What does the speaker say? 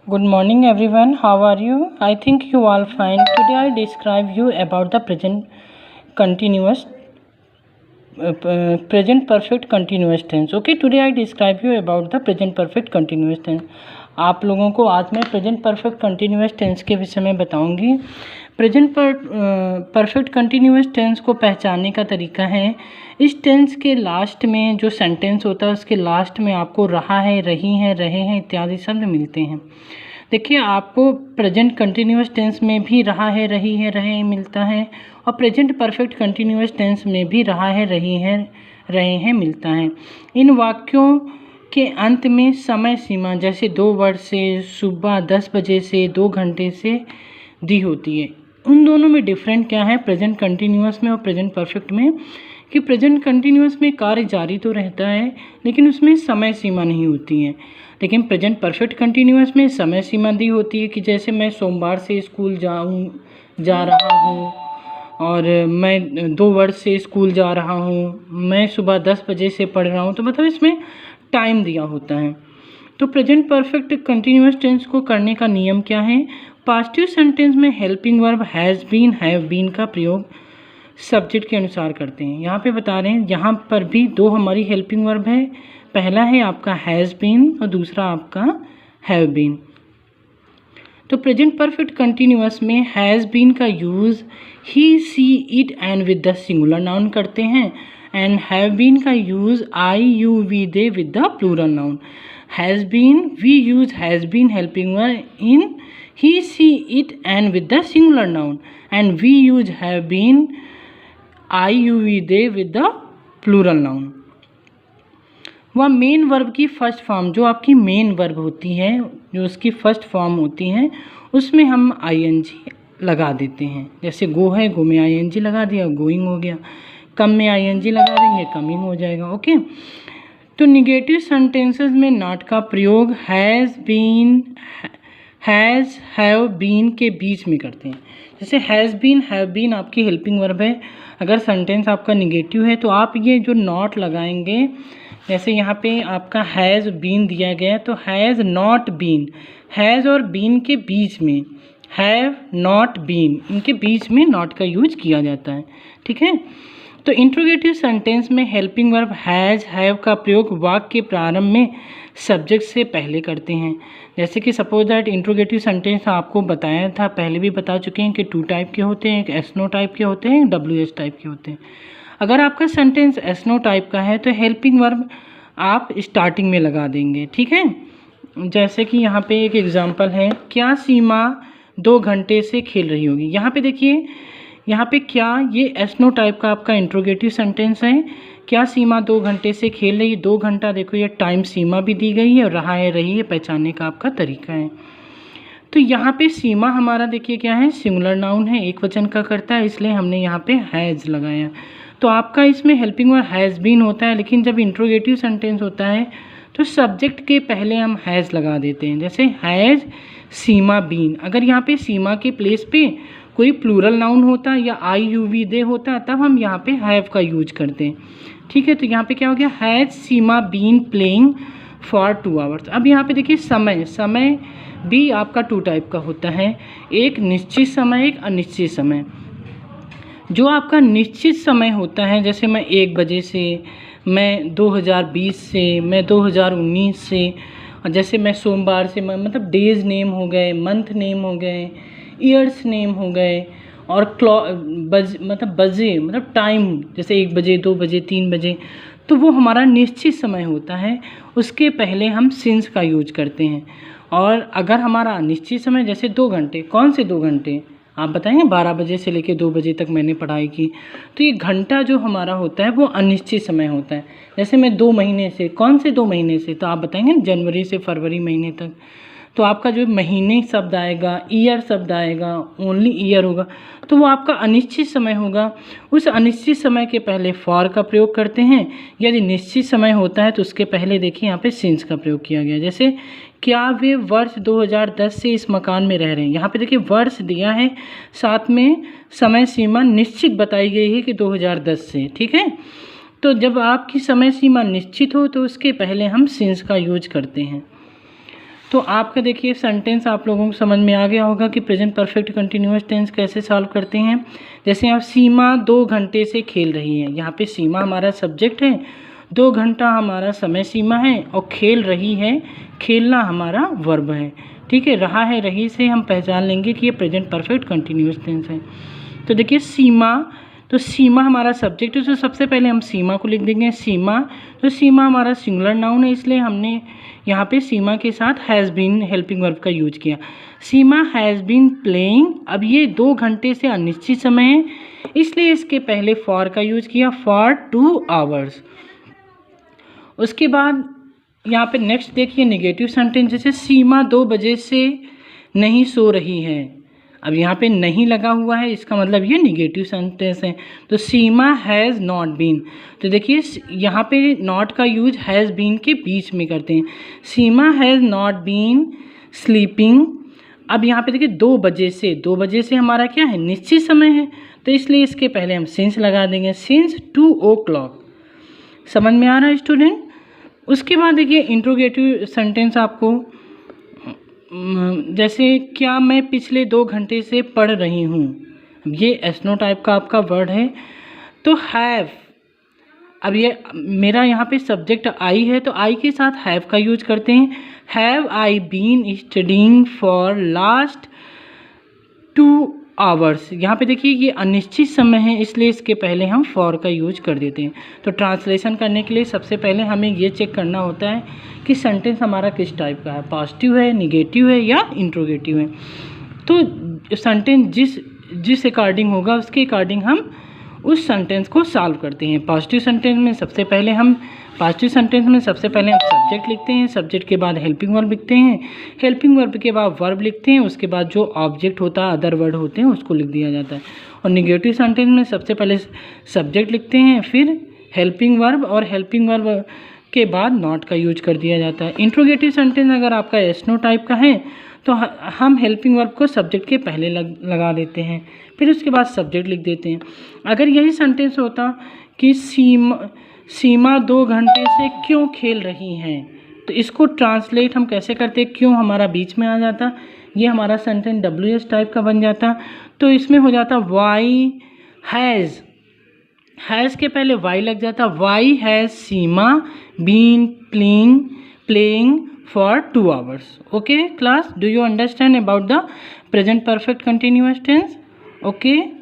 Good morning everyone. How are you? I think you all fine. Today I describe you about the continuous present perfect continuous tense. Okay, today I describe you about the present perfect continuous tense. आप लोगों को आज मैं present perfect continuous tense के विषय में बताऊंगी। Present perfect continuous tense को पहचानने का तरीका है, इस टेंस के लास्ट में जो सेंटेंस होता है उसके लास्ट में आपको रहा है, रही हैं, रहे हैं इत्यादि शब्द मिलते हैं। देखिए, आपको प्रेजेंट कंटिन्यूस टेंस में भी रहा है, रही है, रहे हैं मिलता है और प्रेजेंट परफेक्ट कंटिन्यूस टेंस में भी रहा है, रही है, रहे हैं मिलता है। इन वाक्यों के अंत में समय सीमा जैसे 2 वर्ड से, सुबह 10 बजे से, 2 घंटे से दी होती है। उन दोनों में डिफरेंट क्या है प्रेजेंट कंटिन्यूस में और प्रेजेंट परफेक्ट में, कि प्रेजेंट कंटिन्यूस में कार्य जारी तो रहता है लेकिन उसमें समय सीमा नहीं होती है, लेकिन प्रेजेंट परफेक्ट कंटिन्यूस में समय सीमा दी होती है कि जैसे मैं सोमवार से स्कूल जा रहा हूँ और मैं 2 वर्ष से स्कूल जा रहा हूँ, मैं सुबह 10 बजे से पढ़ रहा हूँ, तो मतलब इसमें टाइम दिया होता है। तो प्रेजेंट परफेक्ट कंटिन्यूस टेंस को करने का नियम क्या है, पास्टिव सेंटेंस में helping verb has been, have been का प्रयोग सब्जेक्ट के अनुसार करते हैं। यहाँ पे बता रहे हैं, यहाँ पर भी 2 हमारी हेल्पिंग वर्ब है, पहला है आपका हैज़ बीन और दूसरा आपका हैव बीन। तो प्रेजेंट परफेक्ट कंटिन्यूअस में हैज़ बीन का use he, she, it and with the singular noun करते हैं एंड हैव बीन का use I, you, we, they with the plural noun. Has been, we use has been helping verb in he, she, it and with the singular noun and we use have been I, you, we, they with the plural noun. वह main verb की first form, जो आपकी main verb होती है, जो उसकी first form होती है, उसमें हम आईएनजी लगा देते हैं। जैसे गो है, गो में आईएनजी लगा दिया, गोइंग हो गया। कम में आईएनजी लगा देंगे, कमिंग हो जाएगा। ओके, तो निगेटिव सेंटेंसेस में नॉट का प्रयोग has been, has, have been के बीच में करते हैं। जैसे हैज़ बीन, हैव बीन आपकी हेल्पिंग वर्ब है, अगर सेंटेंस आपका निगेटिव है तो आप ये जो नॉट लगाएंगे, जैसे यहाँ पे आपका हैज़ बीन दिया गया है तो हैज़ नॉट बीन, हैज़ और बीन के बीच में हैव नॉट बीन, इनके बीच में नॉट का यूज किया जाता है। ठीक है, तो इंट्रोगेटिव सेंटेंस में हेल्पिंग वर्ब हैज़, हैव का प्रयोग वाक्य के प्रारंभ में सब्जेक्ट से पहले करते हैं। जैसे कि सपोज दैट इंट्रोगेटिव सेंटेंस आपको बताया था, पहले भी बता चुके हैं कि 2 टाइप के होते हैं, एक एस नो टाइप के होते हैं, WH टाइप के होते हैं। अगर आपका सेंटेंस एस नो टाइप का है तो हेल्पिंग वर्ब आप स्टार्टिंग में लगा देंगे। ठीक है, जैसे कि यहाँ पे एक एग्जांपल है, क्या सीमा 2 घंटे से खेल रही होगी। यहाँ पे देखिए, यहाँ पे क्या, ये एस नो टाइप का आपका इंट्रोगेटिव सेंटेंस है। क्या सीमा 2 घंटे से खेल रही है, 2 घंटा देखो ये टाइम सीमा भी दी गई है और रहा है, रही है पहचानने का आपका तरीका है। तो यहाँ पे सीमा हमारा देखिए क्या है, सिंगुलर नाउन है, एक वचन का करता है, इसलिए हमने यहाँ पे हैज़ लगाया। तो आपका इसमें हेल्पिंग वर्ब हैज़ बीन होता है, लेकिन जब इंट्रोगेटिव सेंटेंस होता है तो सब्जेक्ट के पहले हम हैज़ लगा देते हैं। जैसे हैज़ सीमा बीन, अगर यहाँ पे सीमा के प्लेस पे कोई प्लूरल नाउन होता या आई, यू, वी, दे होता तब हम यहाँ पे हैव का यूज करते हैं। ठीक है, तो यहाँ पे क्या हो गया, has Seema been playing for 2 hours. अब यहाँ पे देखिए समय, समय भी आपका 2 टाइप का होता है, एक निश्चित समय, एक अनिश्चित समय। जो आपका निश्चित समय होता है, जैसे मैं 1 बजे से, मैं 2020 से, मैं 2019 से, और जैसे मैं सोमवार से, मैं मतलब डेज नेम हो गए, मंथ नेम हो गए, ईयर्स नेम हो गए, और मतलब बजे मतलब टाइम, जैसे 1 बजे, 2 बजे, 3 बजे, तो वो हमारा निश्चित समय होता है, उसके पहले हम सिंस का यूज करते हैं। और अगर हमारा अनिश्चित समय, जैसे 2 घंटे, कौन से 2 घंटे आप बताएंगे, 12 बजे से लेकर 2 बजे तक मैंने पढ़ाई की, तो ये घंटा जो हमारा होता है वो अनिश्चित समय होता है। जैसे मैं 2 महीने से, कौन से 2 महीने से, तो आप बताएंगे जनवरी से फरवरी महीने तक, तो आपका जो महीने शब्द आएगा, ईयर शब्द आएगा, ओनली ईयर होगा, तो वो आपका अनिश्चित समय होगा। उस अनिश्चित समय के पहले फॉर का प्रयोग करते हैं। यदि निश्चित समय होता है तो उसके पहले देखिए यहाँ पे सिंस का प्रयोग किया गया। जैसे क्या वे वर्ष 2010 से इस मकान में रह रहे हैं, यहाँ पे देखिए वर्ष दिया है, साथ में समय सीमा निश्चित बताई गई है कि 2010 से। ठीक है, तो जब आपकी समय सीमा निश्चित हो तो उसके पहले हम सिंस का यूज करते हैं। तो आपका देखिए सेंटेंस आप लोगों को समझ में आ गया होगा कि प्रेजेंट परफेक्ट कंटिन्यूअस टेंस कैसे सॉल्व करते हैं। जैसे आप सीमा 2 घंटे से खेल रही है, यहाँ पे सीमा हमारा सब्जेक्ट है, 2 घंटा हमारा समय सीमा है और खेल रही है, खेलना हमारा वर्ब है। ठीक है, रहा है रही से हम पहचान लेंगे कि ये प्रेजेंट परफेक्ट कंटिन्यूअस टेंस है। तो देखिए सीमा, तो सीमा हमारा सब्जेक्ट है, तो सबसे पहले हम सीमा को लिख देंगे सीमा। तो सीमा हमारा सिंगुलर नाउन है, इसलिए हमने यहाँ पे सीमा के साथ हैज़ बीन हेल्पिंग वर्ब का यूज किया। सीमा हैज़ बीन प्लेइंग, अब ये 2 घंटे से अनिश्चित समय है, इसलिए इसके पहले फॉर का यूज किया, फॉर 2 आवर्स। उसके बाद यहाँ पे नेक्स्ट देखिए नेगेटिव सेंटेंस, जैसे सीमा 2 बजे से नहीं सो रही है। अब यहाँ पे नहीं लगा हुआ है, इसका मतलब ये नेगेटिव सेंटेंस है। तो सीमा हैज़ नॉट बीन, तो देखिए यहाँ पे नॉट का यूज हैज़ बीन के बीच में करते हैं। सीमा हैज़ नॉट बीन स्लीपिंग। अब यहाँ पे देखिए 2 बजे से, 2 बजे से हमारा क्या है, निश्चित समय है, तो इसलिए इसके पहले हम सिंस लगा देंगे, सिंस 2 o'clock। समझ में आ रहा है स्टूडेंट। उसके बाद देखिए इंट्रोगेटिव सेंटेंस आपको, जैसे क्या मैं पिछले 2 घंटे से पढ़ रही हूँ, ये एस्नो टाइप का आपका वर्ड है। तो हैव, अब ये मेरा यहाँ पे सब्जेक्ट आई है, तो आई के साथ हैव का यूज करते हैं। Have I been studying for last 2 hours. यहाँ पे देखिए ये अनिश्चित समय है, इसलिए इसके पहले हम फॉर का यूज कर देते हैं। तो ट्रांसलेशन करने के लिए सबसे पहले हमें ये चेक करना होता है कि सेंटेंस हमारा किस टाइप का है, पॉजिटिव है, निगेटिव है या इंट्रोगेटिव है। तो सेंटेंस जिस अकॉर्डिंग होगा उसके अकॉर्डिंग हम उस सेंटेंस को सॉल्व करते हैं। पॉजिटिव सेंटेंस में सबसे पहले हम सब्जेक्ट लिखते हैं, सब्जेक्ट के बाद हेल्पिंग वर्ब लिखते हैं, हेल्पिंग वर्ब के बाद वर्ब लिखते हैं, उसके बाद जो ऑब्जेक्ट होता है, अदर वर्ड होते हैं, उसको लिख दिया जाता है। और निगेटिव सेंटेंस में सबसे पहले सब्जेक्ट लिखते हैं, फिर हेल्पिंग वर्ब, और हेल्पिंग वर्ब के बाद नॉट का यूज कर दिया जाता है। इंट्रोगेटिव सेंटेंस अगर आपका एस्नो टाइप का है तो हम हेल्पिंग वर्ब को सब्जेक्ट के पहले लगा देते हैं, फिर उसके बाद सब्जेक्ट लिख देते हैं। अगर यही सेंटेंस होता कि सीमा 2 घंटे से क्यों खेल रही हैं, तो इसको ट्रांसलेट हम कैसे करते, क्यों हमारा बीच में आ जाता, ये हमारा सेंटेंस WH टाइप का बन जाता। तो इसमें हो जाता वाई हैज़ के पहले वाई लग जाता, why has Seema been playing for 2 hours. Okay class, do you understand about the present perfect continuous tense? Okay.